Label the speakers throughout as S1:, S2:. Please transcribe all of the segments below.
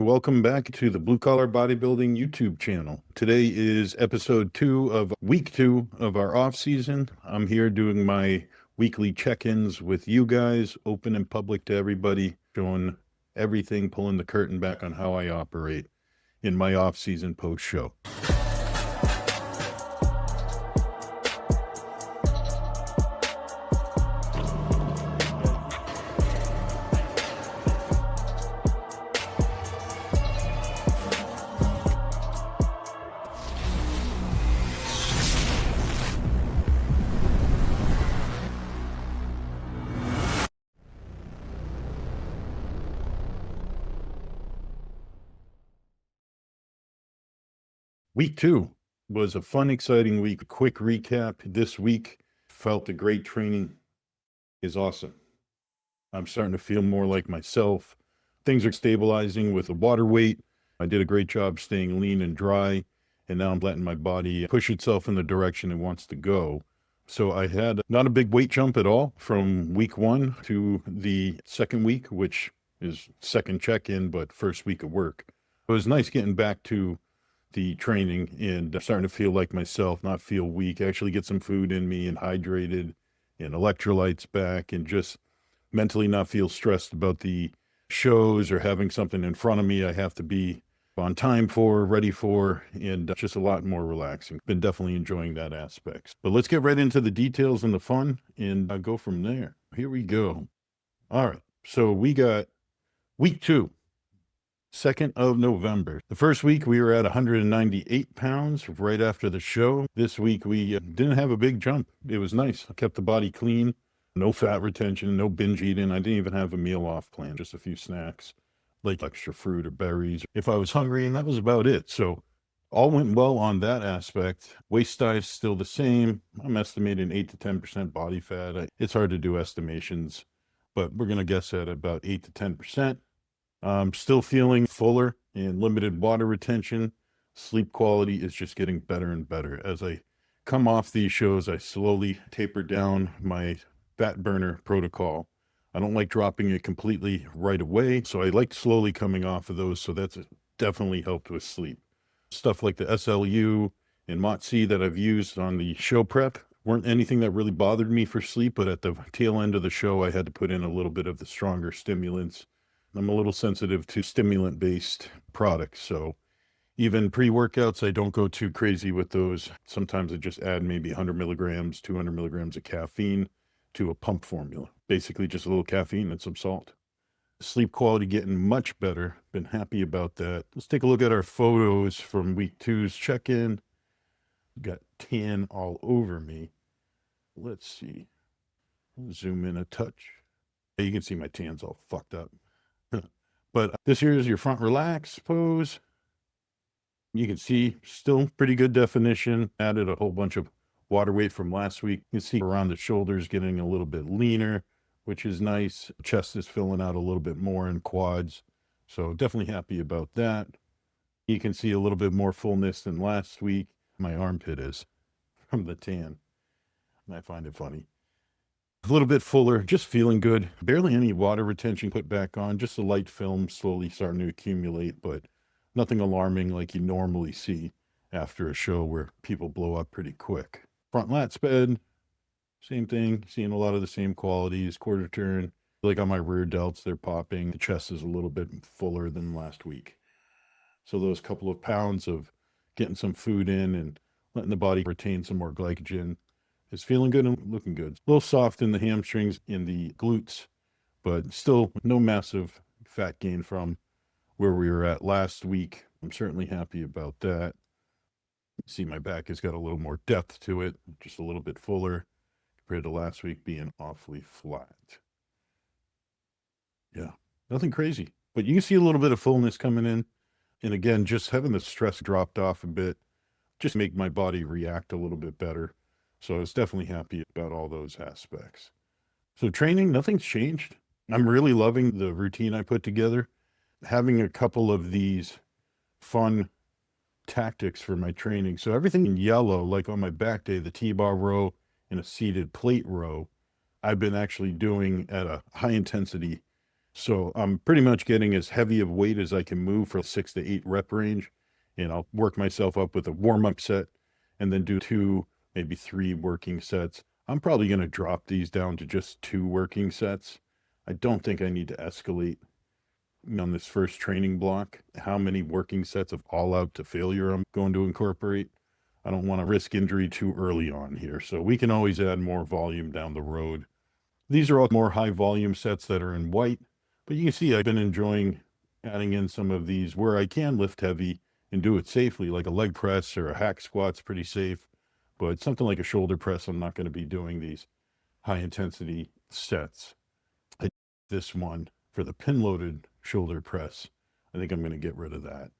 S1: Welcome back to the Blue Collar Bodybuilding YouTube channel. Today is episode 2 of week 2 of our off season. I'm here doing my weekly check-ins with you guys, open and public to everybody, showing everything, pulling the curtain back on how I operate in my off season post show. Week 2 was a fun, exciting week. Quick recap. This week felt the great training is awesome. I'm starting to feel more like myself. Things are stabilizing with the water weight. I did a great job staying lean and dry, and now I'm letting my body push itself in the direction it wants to go. So I had not a big weight jump at all from week 1 to the second week, which is second check-in, but first week of work. It was nice getting back to the training and starting to feel like myself, not feel weak, actually get some food in me and hydrated and electrolytes back, and just mentally not feel stressed about the shows or having something in front of me I have to be on time for, ready for, and just a lot more relaxing. Been definitely enjoying that aspect. But let's get right into the details and the fun and go from there. Here we go. All right. So we got week 2. 2nd of November. The first week we were at 198 pounds right after the show. This week we didn't have a big jump. It was nice. I kept the body clean, no fat retention, no binge eating. I didn't even have a meal off plan, just a few snacks, like extra fruit or berries if I was hungry, and that was about it. So all went well on that aspect. Waist size still the same. I'm estimating 8 to 10% body fat. It's hard to do estimations, but we're going to guess at about 8 to 10%. I'm still feeling fuller and limited water retention. Sleep quality is just getting better and better. As I come off these shows, I slowly taper down my fat burner protocol. I don't like dropping it completely right away, so I like slowly coming off of those, so that's definitely helped with sleep. Stuff like the SLU and MOTC that I've used on the show prep weren't anything that really bothered me for sleep, but at the tail end of the show, I had to put in a little bit of the stronger stimulants. I'm a little sensitive to stimulant-based products, so even pre-workouts, I don't go too crazy with those. Sometimes I just add maybe 100 milligrams, 200 milligrams of caffeine to a pump formula. Basically just a little caffeine and some salt. Sleep quality getting much better. Been happy about that. Let's take a look at our photos from week 2's check-in. Got tan all over me. Let's see. Zoom in a touch. You can see my tan's all fucked up. But this here is your front relax pose. You can see still pretty good definition. Added a whole bunch of water weight from last week. You can see around the shoulders getting a little bit leaner, which is nice. Chest is filling out a little bit more in quads. So definitely happy about that. You can see a little bit more fullness than last week. My armpit is from the tan. And I find it funny. A little bit fuller, just feeling good. Barely any water retention put back on, just a light film slowly starting to accumulate, but nothing alarming like you normally see after a show where people blow up pretty quick. Front lats bed, same thing, seeing a lot of the same qualities. Quarter turn, like on my rear delts, they're popping. The chest is a little bit fuller than last week. So those couple of pounds of getting some food in and letting the body retain some more glycogen is feeling good and looking good. A little soft in the hamstrings, in the glutes, but still no massive fat gain from where we were at last week. I'm certainly happy about that. See, my back has got a little more depth to it, just a little bit fuller compared to last week being awfully flat. Yeah, nothing crazy, but you can see a little bit of fullness coming in. And again, just having the stress dropped off a bit, just make my body react a little bit better. So I was definitely happy about all those aspects. So training, nothing's changed. I'm really loving the routine I put together. Having a couple of these fun tactics for my training. So everything in yellow, like on my back day, the T-bar row and a seated plate row, I've been actually doing at a high intensity So I'm pretty much getting as heavy of weight as I can move for 6 to 8 rep range. And I'll work myself up with a warm-up set and then do 2, maybe 3 working sets. I'm probably going to drop these down to just 2 working sets. I don't think I need to escalate on this first training block. How many working sets of all out to failure I'm going to incorporate? I don't want to risk injury too early on here. So we can always add more volume down the road. These are all more high volume sets that are in white, but you can see I've been enjoying adding in some of these where I can lift heavy and do it safely, like a leg press or a hack squat's pretty safe. But something like a shoulder press, I'm not going to be doing these high intensity sets. This one for the pin loaded shoulder press, I think I'm going to get rid of that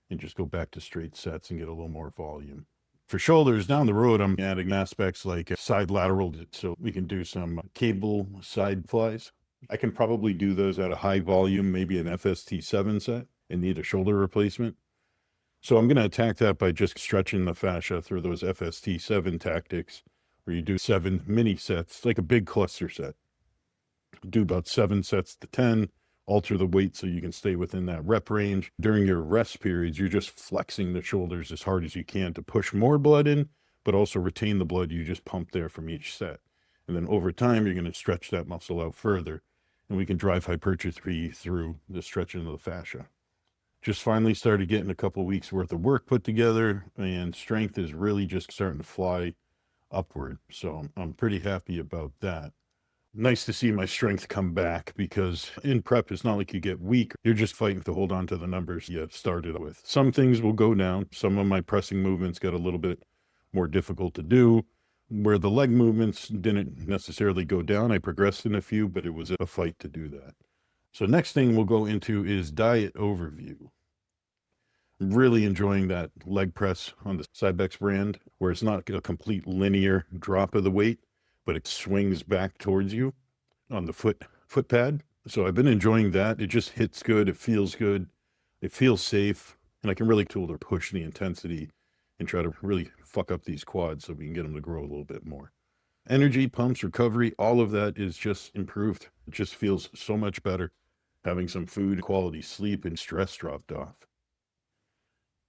S1: and just go back to straight sets and get a little more volume. For shoulders down the road, I'm adding aspects like a side lateral, so we can do some cable side flies. I can probably do those at a high volume, maybe an FST7 set, and need a shoulder replacement. So I'm going to attack that by just stretching the fascia through those FST7 tactics, where you do 7 mini sets, like a big cluster set. Do about 7 sets to 10, alter the weight so you can stay within that rep range. During your rest periods, you're just flexing the shoulders as hard as you can to push more blood in, but also retain the blood you just pumped there from each set. And then over time, you're going to stretch that muscle out further, and we can drive hypertrophy through the stretching of the fascia. Just finally started getting a couple weeks worth of work put together, and strength is really just starting to fly upward. So I'm pretty happy about that. Nice to see my strength come back, because in prep, it's not like you get weak. You're just fighting to hold on to the numbers you started with. Some things will go down. Some of my pressing movements got a little bit more difficult to do. Where the leg movements didn't necessarily go down, I progressed in a few, but it was a fight to do that. So next thing we'll go into is diet overview. I'm really enjoying that leg press on the Cybex brand, where it's not a complete linear drop of the weight, but it swings back towards you on the foot pad. So I've been enjoying that. It just hits good. It feels good. It feels safe. And I can really tool to push the intensity and try to really fuck up these quads so we can get them to grow a little bit more. Energy, pumps, recovery, all of that is just improved. It just feels so much better having some food, quality sleep, and stress dropped off.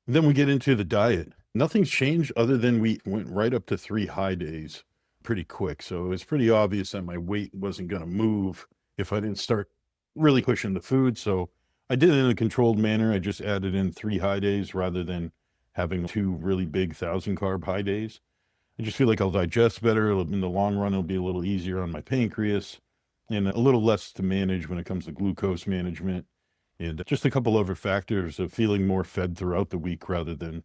S1: And then we get into the diet. Nothing's changed other than we went right up to 3 high days pretty quick. So it's pretty obvious that my weight wasn't going to move if I didn't start really pushing the food. So I did it in a controlled manner. I just added in 3 high days rather than having 2 really big 1,000 carb high days. I just feel like I'll digest better. In the long run, it'll be a little easier on my pancreas and a little less to manage when it comes to glucose management. And just a couple other factors of feeling more fed throughout the week rather than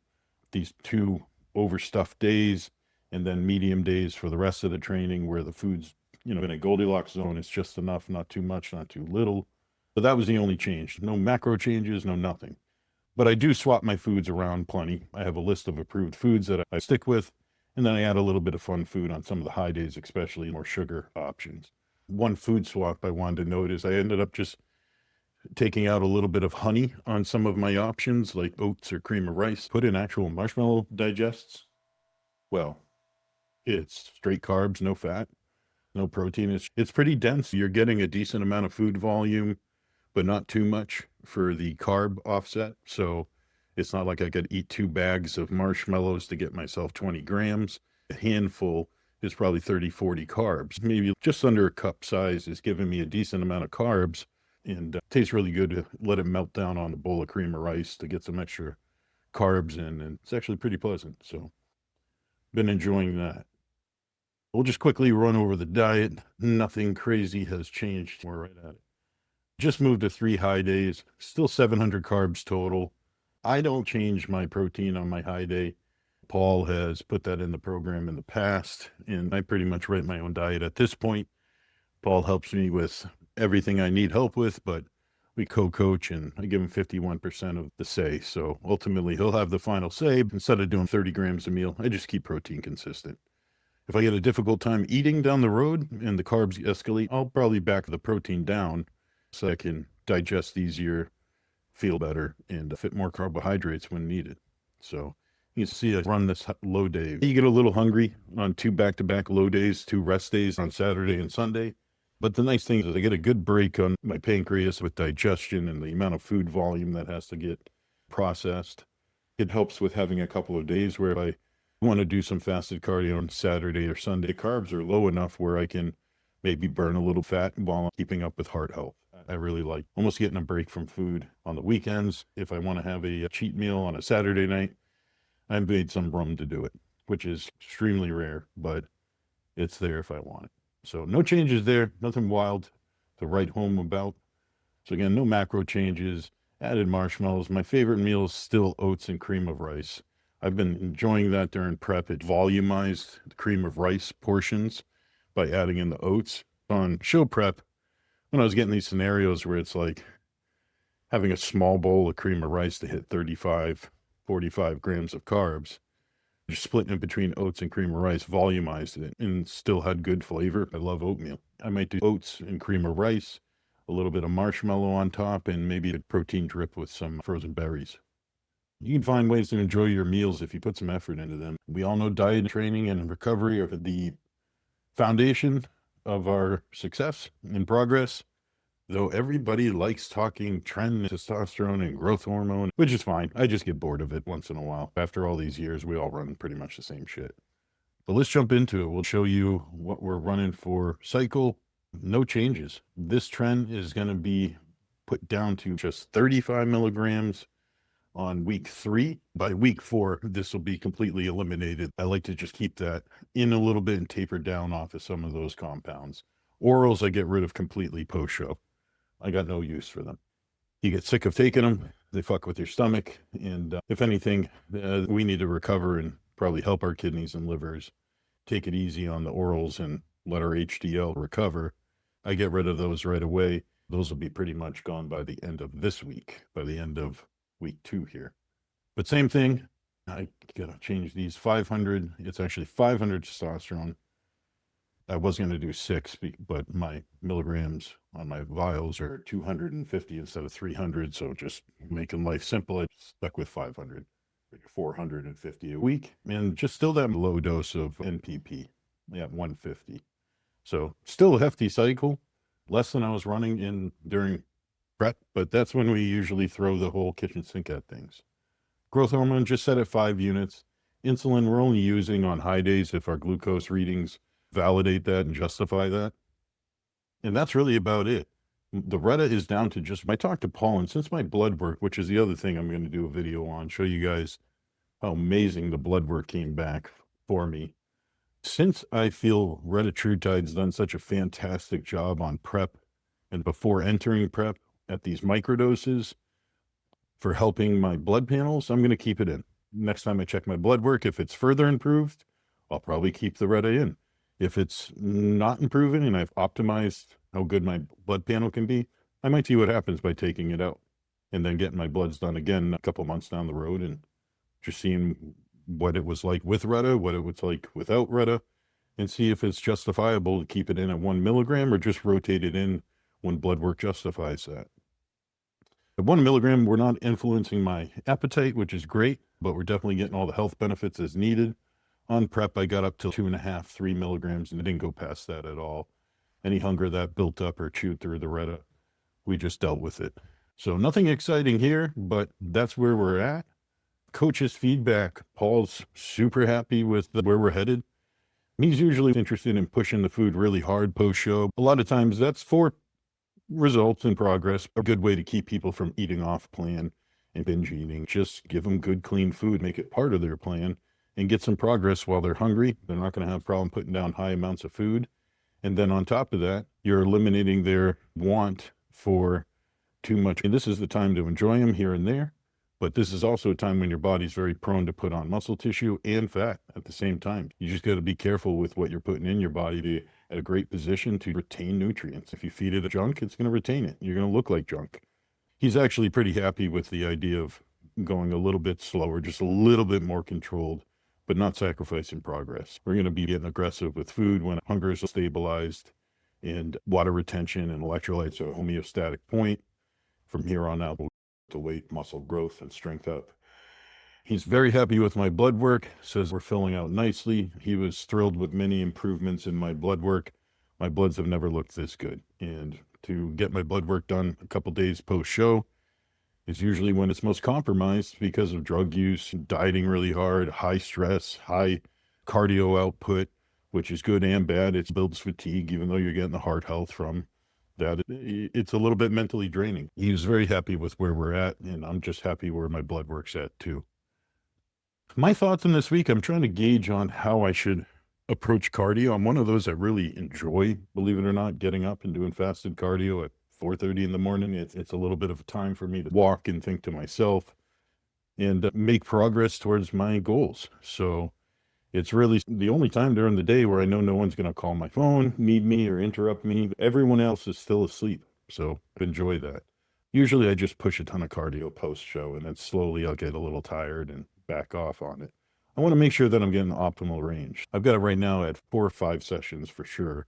S1: these 2 overstuffed days and then medium days for the rest of the training where the food's, in a Goldilocks zone. It's just enough, not too much, not too little. But that was the only change. No macro changes, no nothing. But I do swap my foods around plenty. I have a list of approved foods that I stick with, and then I add a little bit of fun food on some of the high days, especially more sugar options. One food swap I wanted to note is I ended up just taking out a little bit of honey on some of my options, like oats or cream of rice, put in actual marshmallow digests. Well, it's straight carbs, no fat, no protein. It's pretty dense. You're getting a decent amount of food volume, but not too much for the carb offset. So it's not like I could eat 2 bags of marshmallows to get myself 20 grams. A handful is probably 30, 40 carbs. Maybe just under a cup size is giving me a decent amount of carbs, and tastes really good to let it melt down on a bowl of cream of rice to get some extra carbs in, and it's actually pretty pleasant. So been enjoying that. We'll just quickly run over the diet. Nothing crazy has changed. We're right at it. Just moved to 3 high days, still 700 carbs total. I don't change my protein on my high day. Paul has put that in the program in the past, and I pretty much write my own diet at this point. Paul helps me with everything I need help with, but we co-coach, and I give him 51% of the say. So ultimately, he'll have the final say. Instead of doing 30 grams a meal, I just keep protein consistent. If I get a difficult time eating down the road and the carbs escalate, I'll probably back the protein down so I can digest easier, feel better, and fit more carbohydrates when needed. So you can see I run this low day. You get a little hungry on 2 back-to-back low days, 2 rest days on Saturday and Sunday. But the nice thing is I get a good break on my pancreas with digestion and the amount of food volume that has to get processed. It helps with having a couple of days where I want to do some fasted cardio on Saturday or Sunday. Carbs are low enough where I can maybe burn a little fat while keeping up with heart health. I really like almost getting a break from food on the weekends. If I want to have a cheat meal on a Saturday night, I've made some room to do it, which is extremely rare, but it's there if I want it. So no changes there, nothing wild to write home about. So again, no macro changes, added marshmallows. My favorite meal is still oats and cream of rice. I've been enjoying that during prep. It volumized the cream of rice portions by adding in the oats. On show prep, when I was getting these scenarios where it's like having a small bowl of cream of rice to hit 35, 45 grams of carbs, just splitting it between oats and cream of rice, volumized it, and still had good flavor. I love oatmeal. I might do oats and cream of rice, a little bit of marshmallow on top, and maybe a protein drip with some frozen berries. You can find ways to enjoy your meals if you put some effort into them. We all know diet, training, and recovery are the foundation of our success and progress. Though everybody likes talking trend, testosterone, and growth hormone, which is fine. I just get bored of it once in a while. After all these years, we all run pretty much the same shit. But let's jump into it. We'll show you what we're running for cycle. No changes. This trend is going to be put down to just 35 milligrams on week 3. By week 4, this will be completely eliminated. I like to just keep that in a little bit and taper down off of some of those compounds. Orals, I get rid of completely post-show. I got no use for them. You get sick of taking them. They fuck with your stomach. And if anything, we need to recover and probably help our kidneys and livers. Take it easy on the orals and let our HDL recover. I get rid of those right away. Those will be pretty much gone by the end of this week, by the end of week 2 here. But same thing, I gotta change these 500. It's actually 500 testosterone. I was going to do 6, but my milligrams on my vials are 250 instead of 300. So just making life simple, I stuck with 500, 450 a week, and just still that low dose of NPP at 150. So still a hefty cycle, less than I was running in during prep, but that's when we usually throw the whole kitchen sink at things. Growth hormone just set at 5 units. Insulin we're only using on high days if our glucose readings validate that and justify that. And that's really about it. The Retta is down to just, I talked to Paul, and since my blood work, which is the other thing I'm going to do a video on, show you guys how amazing the blood work came back for me. Since I feel retatrutide's done such a fantastic job on prep and before entering prep at these microdoses for helping my blood panels, I'm going to keep it in. Next time I check my blood work, if it's further improved, I'll probably keep the Retta in. If it's not improving and I've optimized how good my blood panel can be, I might see what happens by taking it out and then getting my bloods done again a couple months down the road and just seeing what it was like with Retta, what it was like without Retta, and see if it's justifiable to keep it in at 1 milligram or just rotate it in when blood work justifies that. At 1 milligram, we're not influencing my appetite, which is great, but we're definitely getting all the health benefits as needed. On prep, I got up to 2.5, 3 milligrams, and it didn't go past that at all. Any hunger that built up or chewed through the Retta, we just dealt with it. So nothing exciting here, but that's where we're at. Coach's feedback, Paul's super happy with where we're headed. He's usually interested in pushing the food really hard post-show. A lot of times that's for results and progress, a good way to keep people from eating off plan and binge eating. Just give them good, clean food, make it part of their plan, and get some progress while they're hungry. They're not going to have a problem putting down high amounts of food. And then on top of that, you're eliminating their want for too much. And this is the time to enjoy them here and there. But this is also a time when your body's very prone to put on muscle tissue and fat at the same time. You just got to be careful with what you're putting in your body to at a great position to retain nutrients. If you feed it junk, it's going to retain it. You're going to look like junk. He's actually pretty happy with the idea of going a little bit slower, just a little bit more controlled, but not sacrificing progress. We're going to be getting aggressive with food when hunger is stabilized and water retention and electrolytes are a homeostatic point. From here on out, we'll to weight, muscle growth, and strength up. He's very happy with my blood work, says we're filling out nicely. He was thrilled with many improvements in my blood work My bloods have never looked this good. And to get my blood work done a couple days post-show is usually when it's most compromised because of drug use, dieting really hard, high stress, high cardio output, which is good and bad. It builds fatigue, even though you're getting the heart health from that. It's a little bit mentally draining. He was very happy with where we're at, and I'm just happy where my blood work's at too. My thoughts on this week, I'm trying to gauge on how I should approach cardio. I'm one of those that really enjoy, believe it or not, getting up and doing fasted cardio at 4:30 in the morning. It's a little bit of a time for me to walk and think to myself and make progress towards my goals. So it's really the only time during the day where I know no one's going to call my phone, need me, or interrupt me. Everyone else is still asleep. So enjoy that. Usually I just push a ton of cardio post-show, and then slowly I'll get a little tired and back off on it. I want to make sure that I'm getting the optimal range. I've got it right now at 4 or 5 sessions for sure,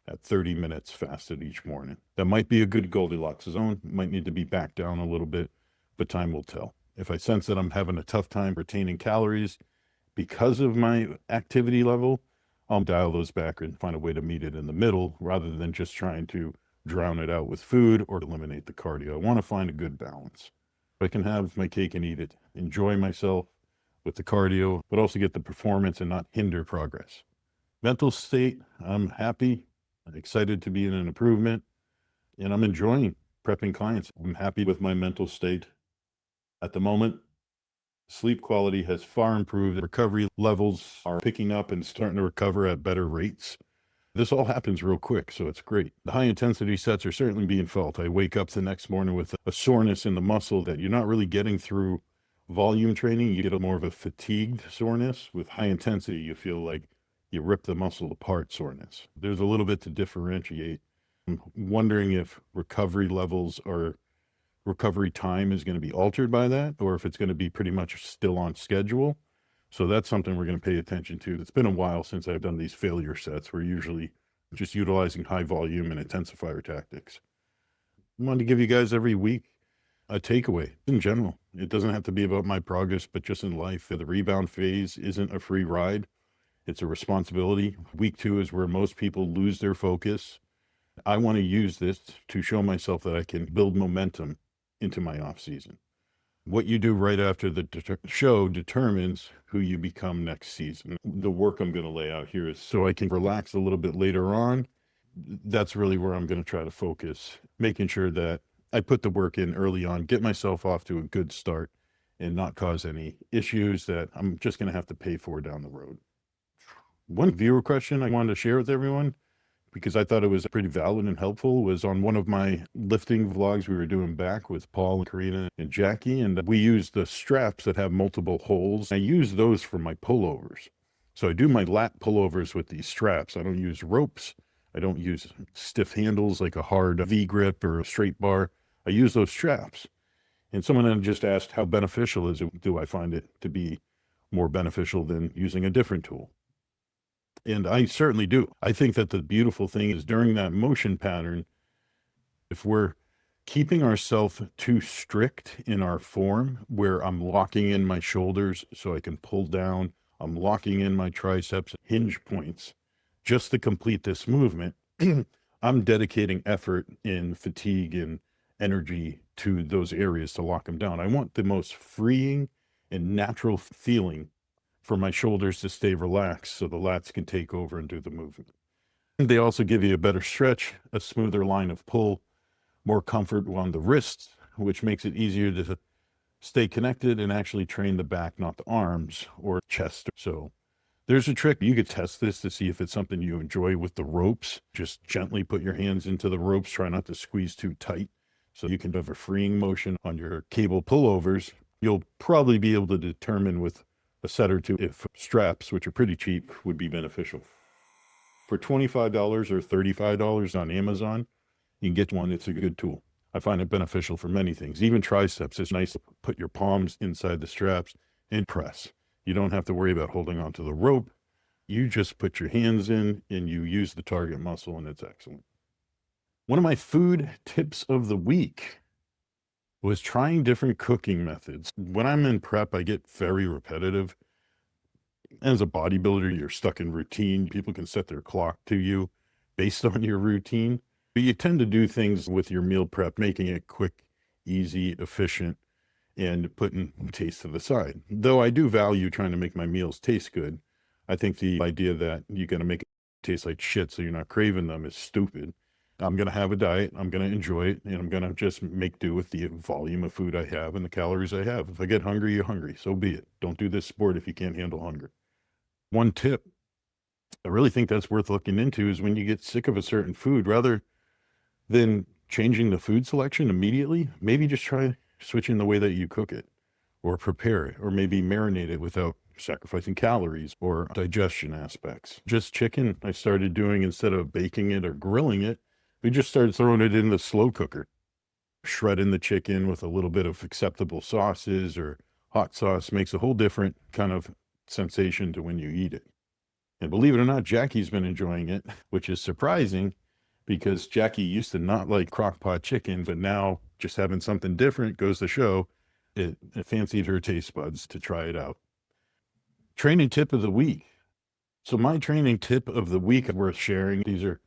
S1: at 30 minutes fasted each morning. That might be a good Goldilocks zone. Might need to be back down a little bit, but time will tell. If I sense that I'm having a tough time retaining calories because of my activity level, I'll dial those back and find a way to meet it in the middle rather than just trying to drown it out with food or eliminate the cardio. I want to find a good balance. I can have my cake and eat it, enjoy myself with the cardio, but also get the performance and not hinder progress. Mental state, I'm happy, I'm excited to be in an improvement, and I'm enjoying prepping clients. I'm happy with my mental state at the moment. Sleep quality has far improved. Recovery levels are picking up and starting to recover at better rates. This all happens real quick, so it's great. The high intensity sets are certainly being felt. I wake up the next morning with a soreness in the muscle that you're not really getting through volume training. You get a more of a fatigued soreness. With high intensity, you feel like you rip the muscle apart soreness. There's a little bit to differentiate. I'm wondering if recovery levels or recovery time is going to be altered by that, or if it's going to be pretty much still on schedule. So that's something we're going to pay attention to. It's been a while since I've done these failure sets. We're usually just utilizing high volume and intensifier tactics. I wanted to give you guys every week a takeaway in general. It doesn't have to be about my progress, but just in life. The rebound phase isn't a free ride. It's a responsibility. Week 2 is where most people lose their focus. I want to use this to show myself that I can build momentum into my off season. What you do right after the show determines who you become next season. The work I'm going to lay out here is so I can relax a little bit later on. That's really where I'm going to try to focus, making sure that I put the work in early on, get myself off to a good start, and not cause any issues that I'm just going to have to pay for down the road. One viewer question I wanted to share with everyone, because I thought it was pretty valid and helpful, was on one of my lifting vlogs we were doing back with Paul and Karina and Jackie, and we used the straps that have multiple holes. I use those for my pullovers. So I do my lat pullovers with these straps. I don't use ropes. I don't use stiff handles like a hard V-grip or a straight bar. I use those straps. And someone then just asked, how beneficial is it? Do I find it to be more beneficial than using a different tool? And I certainly do. I think that the beautiful thing is during that motion pattern, if we're keeping ourselves too strict in our form, where I'm locking in my shoulders so I can pull down, I'm locking in my triceps, hinge points, just to complete this movement, I'm dedicating effort and fatigue and energy to those areas to lock them down. I want the most freeing and natural feeling for my shoulders to stay relaxed so the lats can take over and do the movement. They also give you a better stretch, a smoother line of pull, more comfort on the wrists, which makes it easier to stay connected and actually train the back, not the arms or chest. So there's a trick. You could test this to see if it's something you enjoy with the ropes. Just gently put your hands into the ropes. Try not to squeeze too tight so you can have a freeing motion on your cable pullovers. You'll probably be able to determine with a set or two if straps, which are pretty cheap, would be beneficial. For $25 or $35 on Amazon, you can get one. It's a good tool. I find it beneficial for many things. Even triceps, it's nice to put your palms inside the straps and press. You don't have to worry about holding onto the rope. You just put your hands in and you use the target muscle, and it's excellent. One of my food tips of the week was trying different cooking methods. When I'm in prep, I get very repetitive. As a bodybuilder, you're stuck in routine. People can set their clock to you. based on your routine. But you tend to do things with your meal prep, making it quick, easy, efficient, and putting taste to the side. Though I do value trying to make my meals taste good, I think the idea that you got to make it taste like shit so you're not craving them is stupid. I'm going to have a diet, I'm going to enjoy it, and I'm going to just make do with the volume of food I have and the calories I have. If I get hungry, you're hungry. So be it. Don't do this sport if you can't handle hunger. One tip I really think that's worth looking into is when you get sick of a certain food, rather than changing the food selection immediately, maybe just try switching the way that you cook it or prepare it, or maybe marinate it without sacrificing calories or digestion aspects. Just chicken, I started doing instead of baking it or grilling it, we just started throwing it in the slow cooker, shredding the chicken with a little bit of acceptable sauces or hot sauce makes a whole different kind of sensation to when you eat it. And believe it or not, Jackie's been enjoying it, which is surprising because Jackie used to not like crock pot chicken, but now just having something different goes to show it fancied her taste buds to try it out. Training tip of the week. So my training tip of the week worth sharing. These are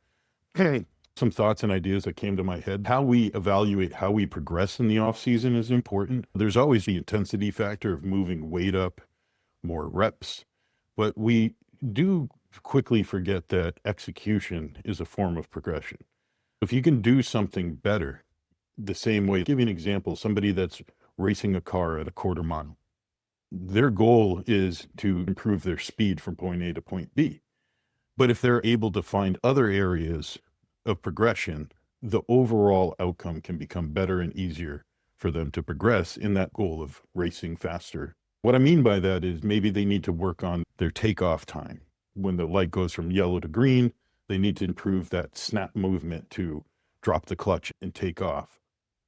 S1: some thoughts and ideas that came to my head. How we evaluate how we progress in the off season is important. There's always the intensity factor of moving weight up, more reps, but we do quickly forget that execution is a form of progression. If you can do something better the same way, give you an example, somebody that's racing a car at a quarter mile, their goal is to improve their speed from point A to point B. But if they're able to find other areas of progression, the overall outcome can become better and easier for them to progress in that goal of racing faster. What I mean by that is maybe they need to work on their takeoff time. When the light goes from yellow to green, they need to improve that snap movement to drop the clutch and take off.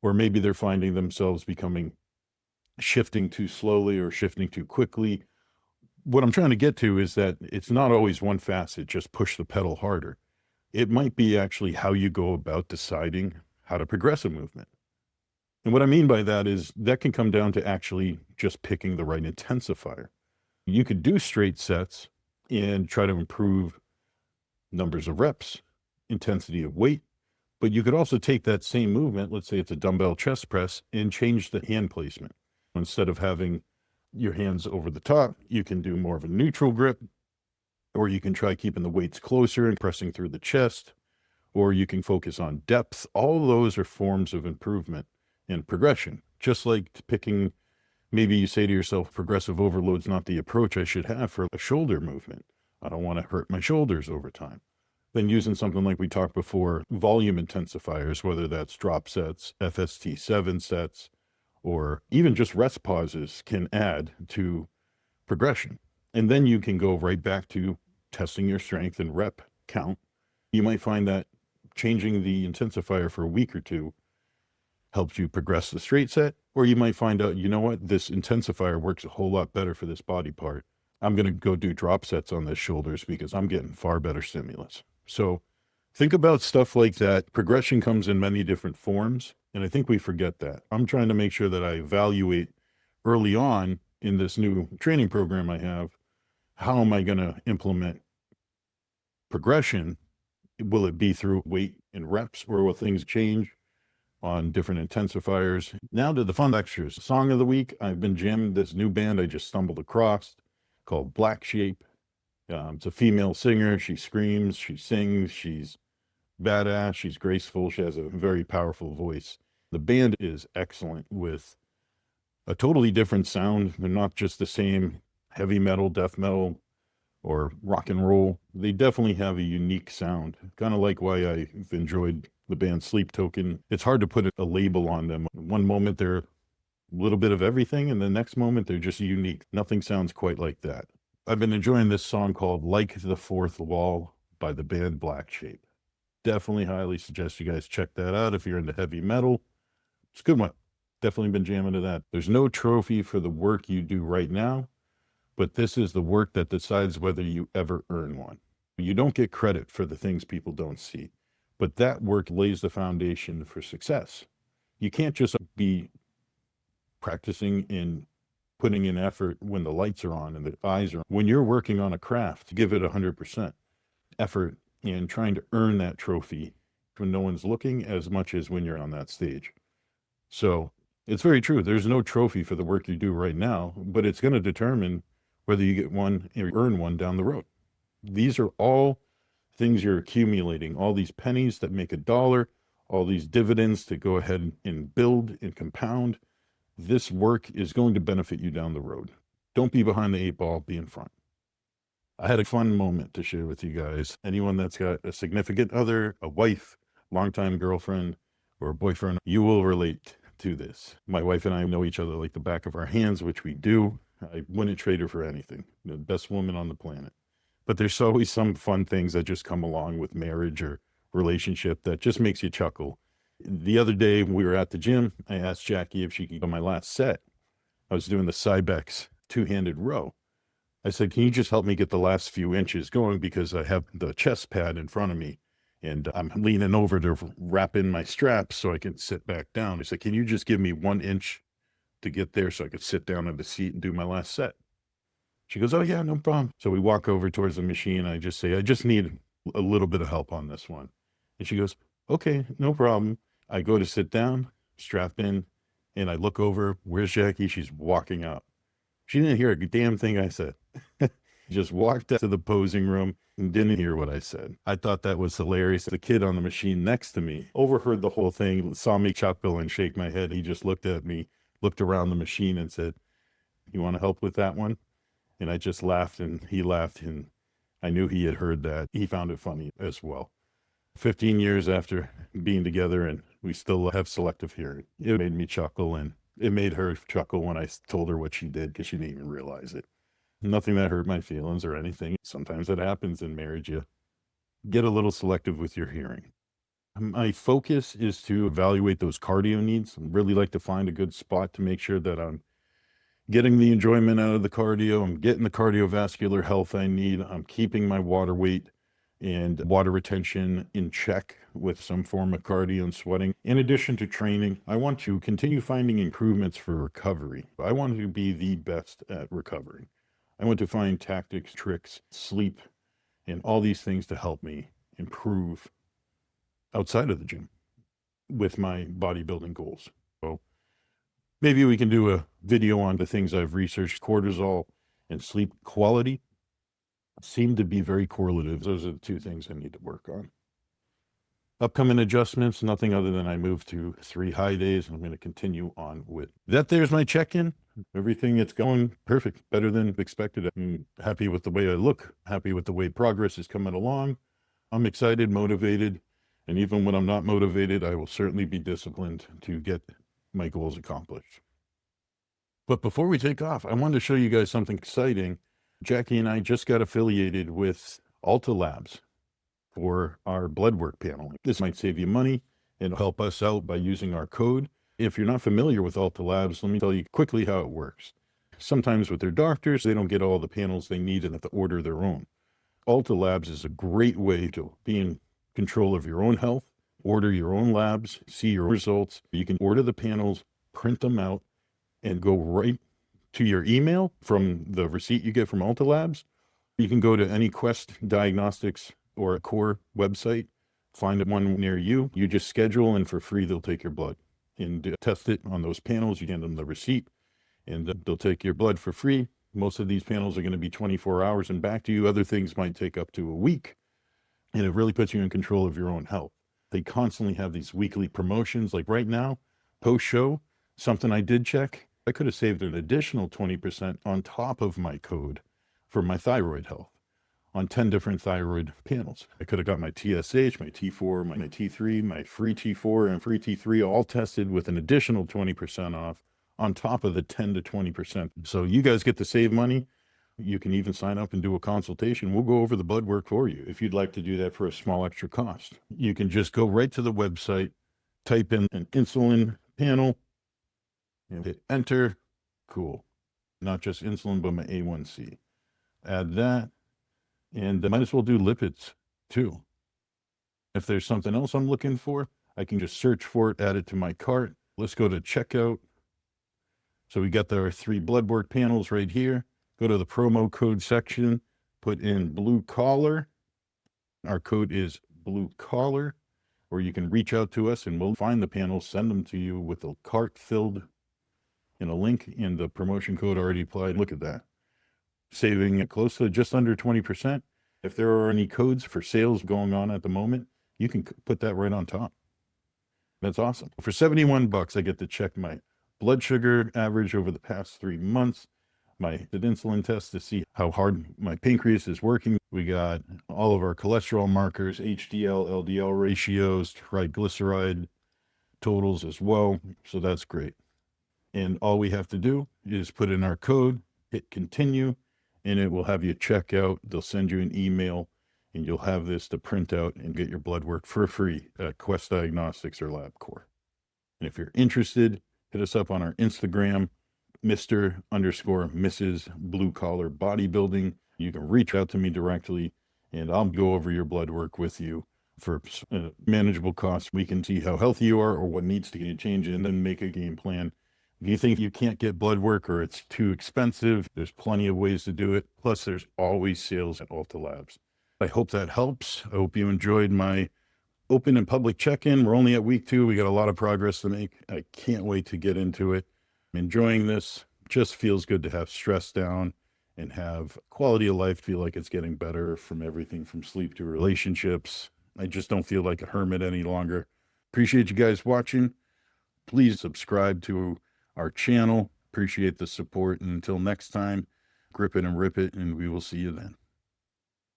S1: Or maybe they're finding themselves shifting too slowly or shifting too quickly. What I'm trying to get to is that it's not always one facet, just push the pedal harder. It might be actually how you go about deciding how to progress a movement. And what I mean by that is that can come down to actually just picking the right intensifier. You could do straight sets and try to improve numbers of reps, intensity of weight, but you could also take that same movement, let's say it's a dumbbell chest press, and change the hand placement. Instead of having your hands over the top, you can do more of a neutral grip, or you can try keeping the weights closer and pressing through the chest, or you can focus on depth. All of those are forms of improvement and progression. Just like picking, maybe you say to yourself, progressive overload's not the approach I should have for a shoulder movement. I don't want to hurt my shoulders over time. Then using something like we talked before, volume intensifiers, whether that's drop sets, FST7 sets, or even just rest pauses can add to progression. And then you can go right back to testing your strength and rep count. You might find that changing the intensifier for a week or two helps you progress the straight set, or you might find out, you know what, this intensifier works a whole lot better for this body part. I'm going to go do drop sets on the shoulders because I'm getting far better stimulus. So think about stuff like that. Progression comes in many different forms, and I think we forget that. I'm trying to make sure that I evaluate early on in this new training program I have, how am I going to implement progression? Will it be through weight and reps, or will things change on different intensifiers? Now to the fun extras. Song of the week, I've been jamming this new band I just stumbled across called Black Shape. It's a female singer. She screams, she sings, she's badass, she's graceful, she has a very powerful voice. The band is excellent with a totally different sound. They're not just the same heavy metal, death metal, or rock and roll. They definitely have a unique sound, kind of like why I've enjoyed the band Sleep Token. It's hard to put a label on them. One moment they're a little bit of everything, and the next moment they're just unique. Nothing sounds quite like that. I've been enjoying this song called Like the Fourth Wall by the band Black Shape. Definitely highly suggest you guys check that out if you're into heavy metal. It's a good one. Definitely been jamming to that. There's no trophy for the work you do right now, but this is the work that decides whether you ever earn one. You don't get credit for the things people don't see, but that work lays the foundation for success. You can't just be practicing and putting in effort when the lights are on and the eyes are on. When you're working on a craft, give it 100%. Effort and trying to earn that trophy when no one's looking as much as when you're on that stage. So it's very true. There's no trophy for the work you do right now, but it's going to determine whether you get one or earn one down the road. These are all things you're accumulating, all these pennies that make $1, all these dividends to go ahead and build and compound. This work is going to benefit you down the road. Don't be behind the 8 ball, be in front. I had a fun moment to share with you guys. Anyone that's got a significant other, a wife, longtime girlfriend, or a boyfriend, you will relate to this. My wife and I know each other like the back of our hands, which we do. I wouldn't trade her for anything. The best woman on the planet. But there's always some fun things that just come along with marriage or relationship that just makes you chuckle. The other day we were at the gym. I asked Jackie if she could go my last set. I was doing the Cybex two-handed row. I said, can you just help me get the last few inches going because I have the chest pad in front of me and I'm leaning over to wrap in my straps so I can sit back down. I said, can you just give me 1 inch to get there so I could sit down in the seat and do my last set? She goes, oh yeah, no problem. So we walk over towards the machine. I just say, I just need a little bit of help on this one. And she goes, okay, no problem. I go to sit down, strap in, and I look over, where's Jackie? She's walking out. She didn't hear a damn thing I said. Just walked out to the posing room and didn't hear what I said. I thought that was hilarious. The kid on the machine next to me overheard the whole thing, saw me chuckle and shake my head. He just looked at me, looked around the machine and said, you want to help with that one? And I just laughed and he laughed and I knew he had heard that. He found it funny as well. 15 years after being together and we still have selective hearing. It made me chuckle and it made her chuckle when I told her what she did because she didn't even realize it. Nothing that hurt my feelings or anything. Sometimes it happens in marriage. You get a little selective with your hearing. My focus is to evaluate those cardio needs. I really like to find a good spot to make sure that I'm getting the enjoyment out of the cardio. I'm getting the cardiovascular health I need. I'm keeping my water weight and water retention in check with some form of cardio and sweating. In addition to training, I want to continue finding improvements for recovery. I want to be the best at recovering. I want to find tactics, tricks, sleep, and all these things to help me improve outside of the gym with my bodybuilding goals. So maybe we can do a video on the things I've researched. Cortisol and sleep quality seem to be very correlative. Those are the 2 things I need to work on. Upcoming adjustments, nothing other than I moved to 3 high days. And I'm going to continue on with that. There's my check-in. Everything it's going perfect, better than expected. I'm happy with the way I look, happy with the way progress is coming along. I'm excited, motivated. And even when I'm not motivated, I will certainly be disciplined to get my goals accomplished. But before we take off, I wanted to show you guys something exciting. Jackie and I just got affiliated with Alta Labs for our blood work panel. This might save you money and help us out by using our code. If you're not familiar with Alta Labs, let me tell you quickly how it works. Sometimes with their doctors, they don't get all the panels they need and have to order their own. Alta Labs is a great way to be in control of your own health, order your own labs, see your results. You can order the panels, print them out, and go right to your email from the receipt you get from Alta Labs. You can go to any Quest Diagnostics or a Core website, find one near you. You just schedule and for free, they'll take your blood and test it on those panels. You hand them the receipt and they'll take your blood for free. Most of these panels are going to be 24 hours and back to you. Other things might take up to a week. And it really puts you in control of your own health. They constantly have these weekly promotions. Like right now, post-show, something I did check, I could have saved an additional 20% on top of my code for my thyroid health on 10 different thyroid panels. I could have got my TSH, my T4, my T3, my free T4 and free T3 all tested with an additional 20% off on top of the 10 to 20%. So you guys get to save money. You can even sign up and do a consultation. We'll go over the blood work for you if you'd like to do that for a small extra cost. You can just go right to the website, type in an insulin panel, and hit enter. Cool. Not just insulin, but my A1C. Add that, and I might as well do lipids too. If there's something else I'm looking for, I can just search for it, add it to my cart. Let's go to checkout. So we got our 3 blood work panels right here. Go to the promo code section, put in Blue Collar, Our code is Blue Collar, or you can reach out to us and we'll find the panels, send them to you with a cart filled and a link and the promotion code already applied. Look at that. Saving close to just under 20%. If there are any codes for sales going on at the moment, you can put that right on top. That's awesome. For 71 bucks, I get to check my blood sugar average over the past 3 months, my insulin test to see how hard my pancreas is working. We got all of our cholesterol markers, HDL, LDL ratios, triglyceride totals as well. So that's great. And all we have to do is put in our code, hit continue, and it will have you check out. They'll send you an email and you'll have this to print out and get your blood work for free at Quest Diagnostics or LabCorp. And if you're interested, hit us up on our Instagram, Mr_Mrs. Blue Collar Bodybuilding. You can reach out to me directly and I'll go over your blood work with you for manageable costs. We can see how healthy you are or what needs to get changed and then make a game plan. If you think you can't get blood work or it's too expensive, there's plenty of ways to do it. Plus, there's always sales at Alta Labs. I hope that helps. I hope you enjoyed my open and public check-in. We're only at week 2. We got a lot of progress to make. I can't wait to get into it. I'm enjoying this. Just feels good to have stress down and have quality of life feel like it's getting better from everything from sleep to relationships. I just don't feel like a hermit any longer. Appreciate you guys watching. Please subscribe to our channel. Appreciate the support. And until next time, grip it and rip it, and we will see you then.